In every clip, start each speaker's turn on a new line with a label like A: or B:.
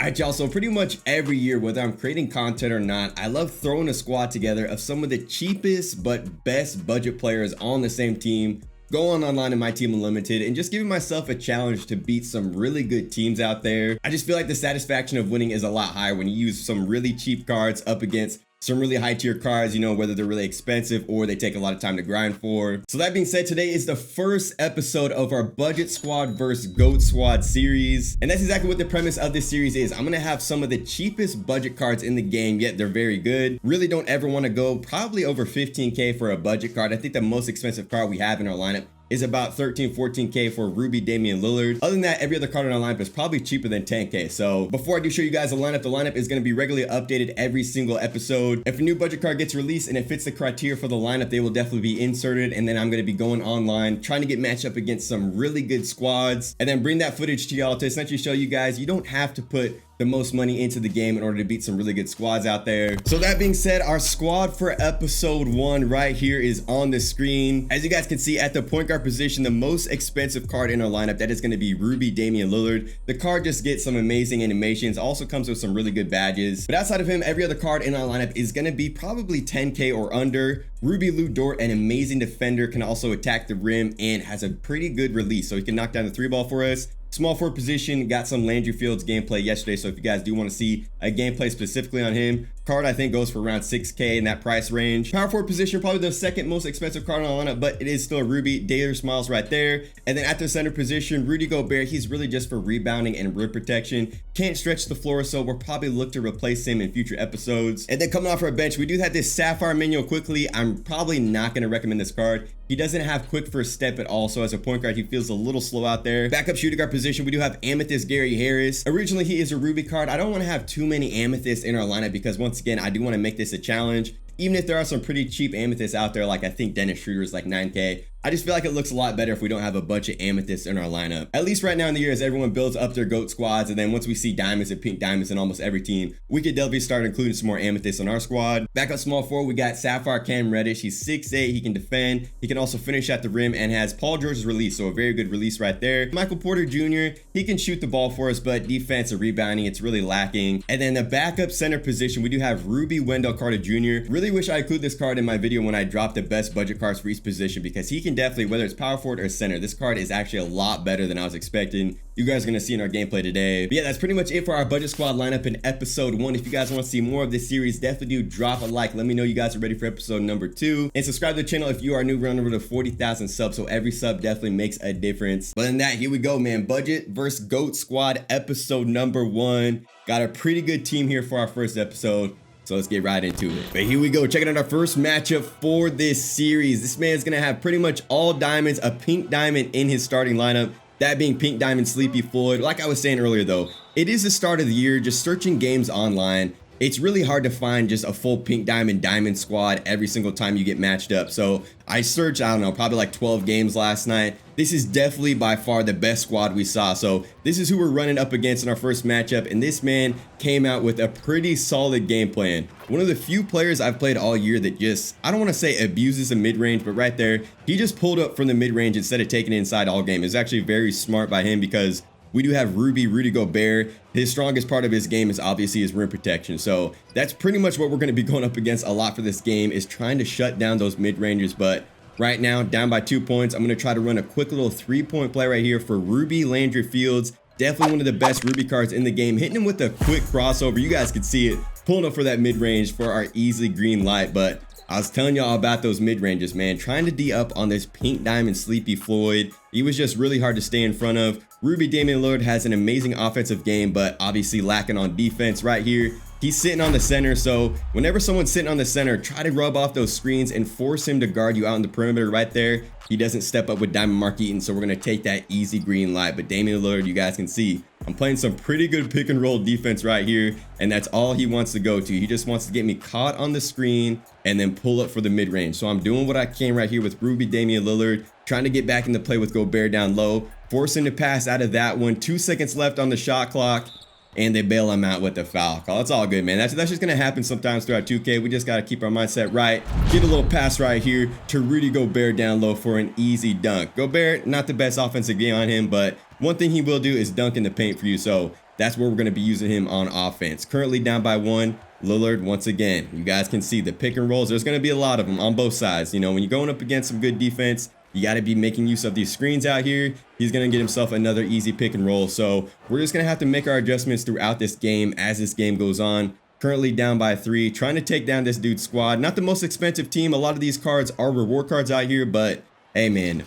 A: Alright, y'all, so pretty much every year, whether I'm creating content or not, I love throwing a squad together of some of the cheapest but best budget players on the same team, going online in MyTeam Unlimited, and just giving myself a challenge to beat some really good teams out there. I just feel like the satisfaction of winning is a lot higher when you use some really cheap cards up against some really high tier cards, you know, whether they're really expensive or they take a lot of time to grind for. So that being said, today is the first episode of our Budget Squad vs. GOAT Squad series. And that's exactly what the premise of this series is. I'm gonna have some of the cheapest budget cards in the game, yet they're very good. Really don't ever wanna go probably over 15K for a budget card. I think the most expensive card we have in our lineup is about 14K for Ruby Damian Lillard. Other than that, every other card in our lineup is probably cheaper than 10K. So before I do show you guys the lineup is going to be regularly updated every single episode. If a new budget card gets released and it fits the criteria for the lineup, they will definitely be inserted. And then I'm going to be going online, trying to get matched up against some really good squads, and then bring that footage to y'all to essentially show you guys you don't have to put the most money into the game in order to beat some really good squads out there. So that being said, our squad for episode 1 right here is on the screen. As you guys can see, at the point guard position, the most expensive card in our lineup, that is going to be Ruby Damian Lillard. The card just gets some amazing animations, also comes with some really good badges. But outside of him, every other card in our lineup is going to be probably 10K or under. Ruby Lou Dort, an amazing defender, can also attack the rim and has a pretty good release, so he can knock down the 3-ball for us. Small forward position, got some Landry Fields gameplay yesterday, so if you guys do want to see a gameplay specifically on him, card I think goes for around 6K in that price range. Power forward position, probably the second most expensive card on the lineup, but it is still a Ruby. Daily Smiles right there. And then at the center position, Rudy Gobert, he's really just for rebounding and rim protection. Can't stretch the floor, so we'll probably look to replace him in future episodes. And then coming off our bench, we do have this Sapphire Manual Quickly. I'm probably not going to recommend this card. He doesn't have quick first step at all, so as a point guard, he feels a little slow out there. Backup shooting guard position, we do have Amethyst Gary Harris. Originally, he is a Ruby card. I don't want to have too many Amethysts in our lineup because, once again, I do want to make this a challenge. Even if there are some pretty cheap Amethysts out there, like I think Dennis Schroeder is like 9K, I just feel like it looks a lot better if we don't have a bunch of Amethysts in our lineup. At least right now in the year, as everyone builds up their GOAT squads, and then once we see diamonds and pink diamonds in almost every team, we could definitely start including some more Amethysts on our squad. Back up small forward, we got Sapphire Cam Reddish. He's 6'8", he can defend, he can also finish at the rim, and has Paul George's release, so a very good release right there. Michael Porter Jr., he can shoot the ball for us, but defense and rebounding, it's really lacking. And then the backup center position, we do have Ruby Wendell Carter Jr. Really wish I include this card in my video when I drop the best budget cards for each position, because he can definitely, whether it's power forward or center, this card is actually a lot better than I was expecting. You guys are going to see in our gameplay today. But yeah, that's pretty much it for our budget squad lineup in episode 1. If you guys want to see more of this series, definitely do drop a like. Let me know you guys are ready for episode number 2. And subscribe to the channel if you are new. We're on over to 40,000 subs, so every sub definitely makes a difference. But than that, here we go, man. Budget versus GOAT squad episode number 1. Got a pretty good team here for our first episode, so let's get right into it. But here we go, checking out our first matchup for this series. This man's gonna have pretty much all diamonds, a pink diamond in his starting lineup, that being Pink Diamond Sleepy Floyd. Like I was saying earlier though, it is the start of the year. Just searching games online, it's really hard to find just a full Pink Diamond squad every single time you get matched up. So I searched, I don't know, probably like 12 games last night. This is definitely by far the best squad we saw. So this is who we're running up against in our first matchup. And this man came out with a pretty solid game plan. One of the few players I've played all year that just, I don't want to say abuses the mid-range, but right there, he just pulled up from the mid-range instead of taking it inside all game. It's actually very smart by him, because we do have Rudy Gobert. His strongest part of his game is obviously his rim protection. So that's pretty much what we're going to be going up against a lot for this game, is trying to shut down those mid-rangers. But right now, down by 2 points, I'm going to try to run a quick little 3-point play right here for Ruby Landry Fields. Definitely one of the best Ruby cards in the game. Hitting him with a quick crossover. You guys can see it. Pulling up for that mid-range for our easy green light. But I was telling y'all about those mid-ranges, man. Trying to D up on this Pink Diamond Sleepy Floyd. He was just really hard to stay in front of. Ruby Damian Lillard has an amazing offensive game, but obviously lacking on defense right here. He's sitting on the center, so whenever someone's sitting on the center, try to rub off those screens and force him to guard you out on the perimeter right there. He doesn't step up with Diamond Mark Eaton, so we're going to take that easy green light. But Damian Lillard, you guys can see, I'm playing some pretty good pick and roll defense right here, and that's all he wants to go to. He just wants to get me caught on the screen and then pull up for the mid-range. So I'm doing what I can right here with Ruby Damian Lillard, trying to get back into play with Gobert down low, force him to pass out of that one. 2 seconds left on the shot clock, and they bail him out with the foul call. It's all good, man. That's just gonna happen sometimes throughout 2K. We just gotta keep our mindset right. Get a little pass right here to Rudy Gobert down low for an easy dunk. Gobert, not the best offensive game on him, but one thing he will do is dunk in the paint for you. So that's where we're going to be using him on offense. Currently down by 1. Lillard, once again, you guys can see the pick and rolls. There's going to be a lot of them on both sides. You know, when you're going up against some good defense, you got to be making use of these screens out here. He's going to get himself another easy pick and roll. So we're just going to have to make our adjustments throughout this game as this game goes on. Currently down by 3, trying to take down this dude's squad. Not the most expensive team. A lot of these cards are reward cards out here, but hey man,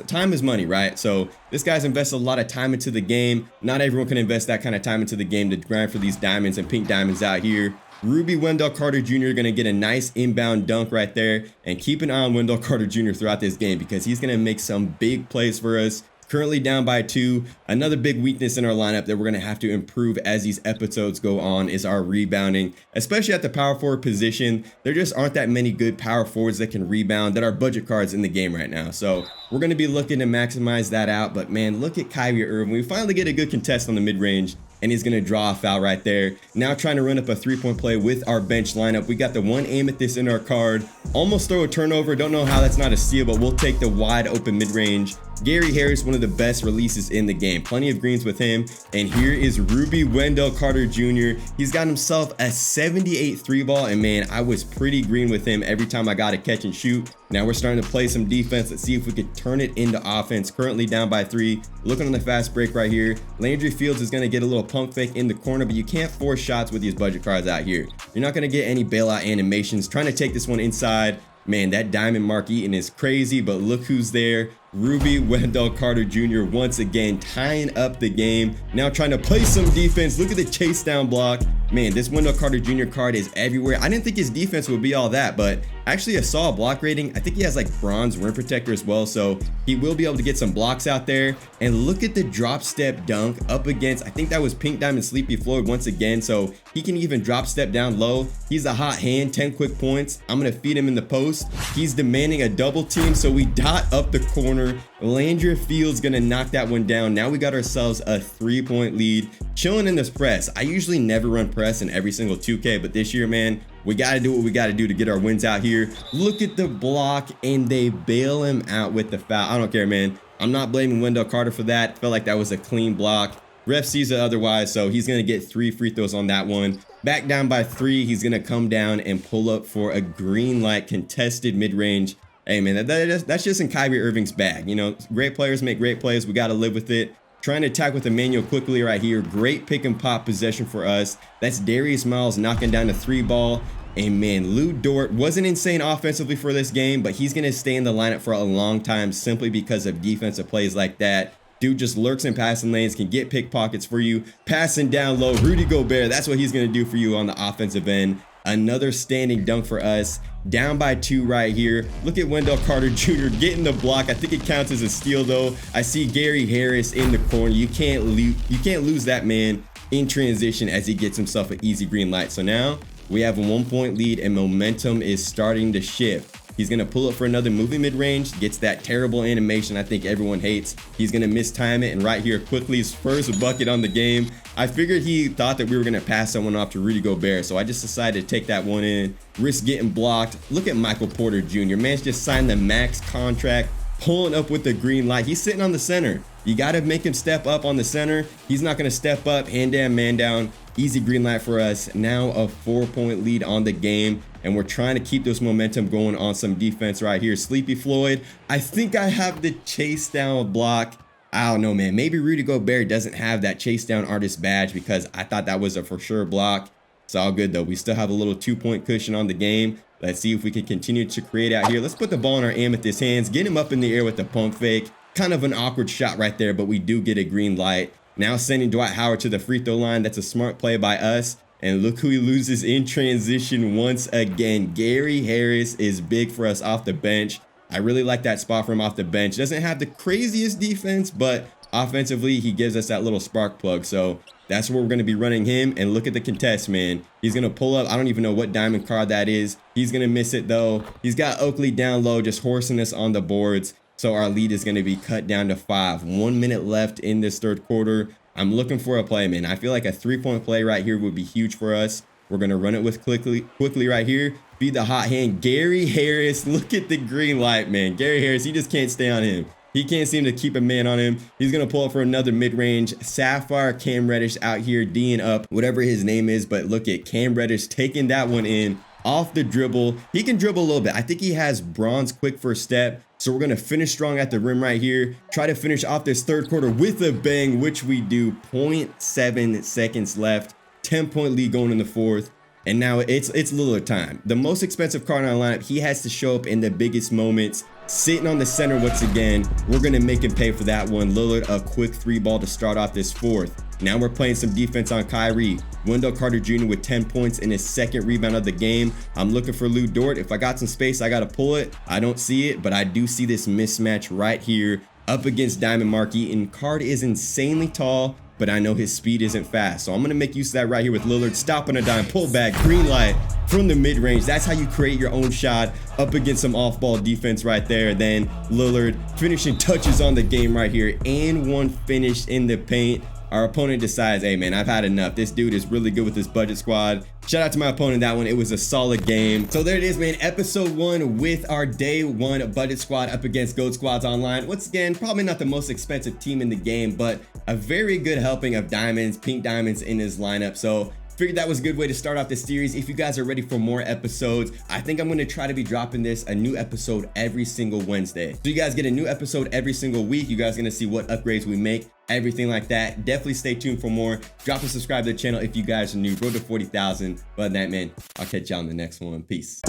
A: time is money, right? So this guy's invested a lot of time into the game. Not everyone can invest that kind of time into the game to grind for these diamonds and pink diamonds out here. Ruby Wendell Carter Jr. gonna get a nice inbound dunk right there, and keep an eye on Wendell Carter Jr. throughout this game because he's gonna make some big plays for us. Currently down by 2. Another big weakness in our lineup that we're going to have to improve as these episodes go on is our rebounding, especially at the power forward position. There just aren't that many good power forwards that can rebound that are budget cards in the game right now. So we're going to be looking to maximize that out. But man, look at Kyrie Irving. We finally get a good contest on the mid-range, and he's going to draw a foul right there. Now trying to run up a 3-point play with our bench lineup. We got the one aim at this in our card. Almost throw a turnover. Don't know how that's not a steal, but we'll take the wide open mid-range. Gary Harris, one of the best releases in the game. Plenty of greens with him. And here is Ruby Wendell Carter Jr. He's got himself a 78 3-ball, and man, I was pretty green with him every time I got a catch and shoot. Now we're starting to play some defense. Let's see if we could turn it into offense. Currently down by 3. Looking on the fast break right here. Landry Fields is going to get a little pump fake in the corner, but you can't force shots with these budget cards out here. You're not going to get any bailout animations. Trying to take this one inside. Man, that diamond Mark Eaton is crazy, but look who's there. Ruby Wendell Carter Jr. once again tying up the game. Now trying to play some defense. Look at the chase down block. Man, this Wendell Carter Jr. card is everywhere. I didn't think his defense would be all that, but actually I saw a block rating. I think he has like bronze rim protector as well, so he will be able to get some blocks out there. And look at the drop step dunk up against, I think that was Pink Diamond Sleepy Floyd once again, so he can even drop step down low. He's a hot hand, 10 quick points. I'm gonna feed him in the post. He's demanding a double team, so we dot up the corner. Landry Fields gonna knock that one down. Now we got ourselves a 3-point lead. Chilling in this press. I usually never run press in every single 2K, but this year, man, we got to do what we got to do to get our wins out here. Look at the block, and they bail him out with the foul. I don't care, man. I'm not blaming Wendell Carter for that. Felt like that was a clean block. Ref sees it otherwise, so he's going to get 3 free throws on that one. Back down by 3. He's going to come down and pull up for a green light contested mid-range. Hey, man, that's just in Kyrie Irving's bag. You know, great players make great plays. We got to live with it. Trying to attack with Emmanuel quickly right here. Great pick and pop possession for us. That's Darius Miles knocking down the 3-ball. And man, Lou Dort wasn't insane offensively for this game, but he's going to stay in the lineup for a long time simply because of defensive plays like that. Dude just lurks in passing lanes, can get pickpockets for you. Passing down low, Rudy Gobert, that's what he's going to do for you on the offensive end. Another standing dunk for us. Down by 2 right here. Look at Wendell Carter Jr. getting the block. I think it counts as a steal though. I see Gary Harris in the corner. You can't lose that man in transition as he gets himself an easy green light. So now we have a 1-point lead and momentum is starting to shift. He's going to pull up for another moving mid-range, gets that terrible animation I think everyone hates. He's going to mistime it, and right here, quickly, his first bucket on the game. I figured he thought that we were going to pass someone off to Rudy Gobert, so I just decided to take that one in, risk getting blocked. Look at Michael Porter Jr. Man's just signed the max contract, pulling up with the green light. He's sitting on the center. You got to make him step up on the center. He's not going to step up. Hand down, man down. Easy green light for us. Now a 4-point lead on the game, and we're trying to keep this momentum going on some defense right here. Sleepy Floyd. I think I have the chase down block. I don't know, man. Maybe Rudy Gobert doesn't have that chase down artist badge because I thought that was a for sure block. It's all good though. We still have a little 2-point cushion on the game. Let's see if we can continue to create out here. Let's put the ball in our amethyst hands. Get him up in the air with the pump fake. Kind of an awkward shot right there, but we do get a green light. Now sending Dwight Howard to the free throw line. That's a smart play by us. And look who he loses in transition once again. Gary Harris is big for us off the bench. I really like that spot for him off the bench. Doesn't have the craziest defense, but offensively, he gives us that little spark plug. So that's where we're going to be running him. And look at the contest, man. He's going to pull up. I don't even know what diamond card that is. He's going to miss it, though. He's got Oakley down low, just horsing us on the boards. So our lead is going to be cut down to 5. 1 minute left in this third quarter. I'm looking for a play, man. I feel like a 3-point play right here would be huge for us. We're going to run it with quickly right here. Feed the hot hand. Gary Harris. Look at the green light, man. Gary Harris, he just can't stay on him. He can't seem to keep a man on him. He's going to pull up for another mid-range. Sapphire Cam Reddish out here D'ing up, whatever his name is. But look at Cam Reddish taking that one in off the dribble. He can dribble a little bit. I think he has bronze quick first step. So we're going to finish strong at the rim right here. Try to finish off this third quarter with a bang, which we do. 0.7 seconds left. 10-point lead going in the fourth. And now it's Lillard time. The most expensive card in our lineup. He has to show up in the biggest moments. Sitting on the center once again. We're going to make him pay for that one. Lillard, a quick 3-ball to start off this fourth. Now we're playing some defense on Kyrie. Wendell Carter Jr. with 10 points in his second rebound of the game. I'm looking for Lou Dort. If I got some space, I got to pull it. I don't see it, but I do see this mismatch right here up against Diamond Mark Eaton. Card is insanely tall, but I know his speed isn't fast. So I'm going to make use of that right here with Lillard. Stopping a dime, pull back, green light from the mid-range. That's how you create your own shot up against some off-ball defense right there. Then Lillard finishing touches on the game right here, and one finished in the paint. Our opponent decides, hey man, I've had enough. This dude is really good with this budget squad. Shout out to my opponent that one. It was a solid game. So there it is, man. Episode 1 with our day 1 budget squad up against GOAT Squads Online. Once again, probably not the most expensive team in the game, but a very good helping of diamonds, pink diamonds in his lineup. So figured that was a good way to start off this series. If you guys are ready for more episodes, I think I'm going to try to be dropping a new episode every single Wednesday. So you guys get a new episode every single week. You guys are going to see what upgrades we make, everything like that. Definitely stay tuned for more. Drop and subscribe to the channel if you guys are new. Road to 40,000. But that, man, I'll catch y'all on the next one. Peace.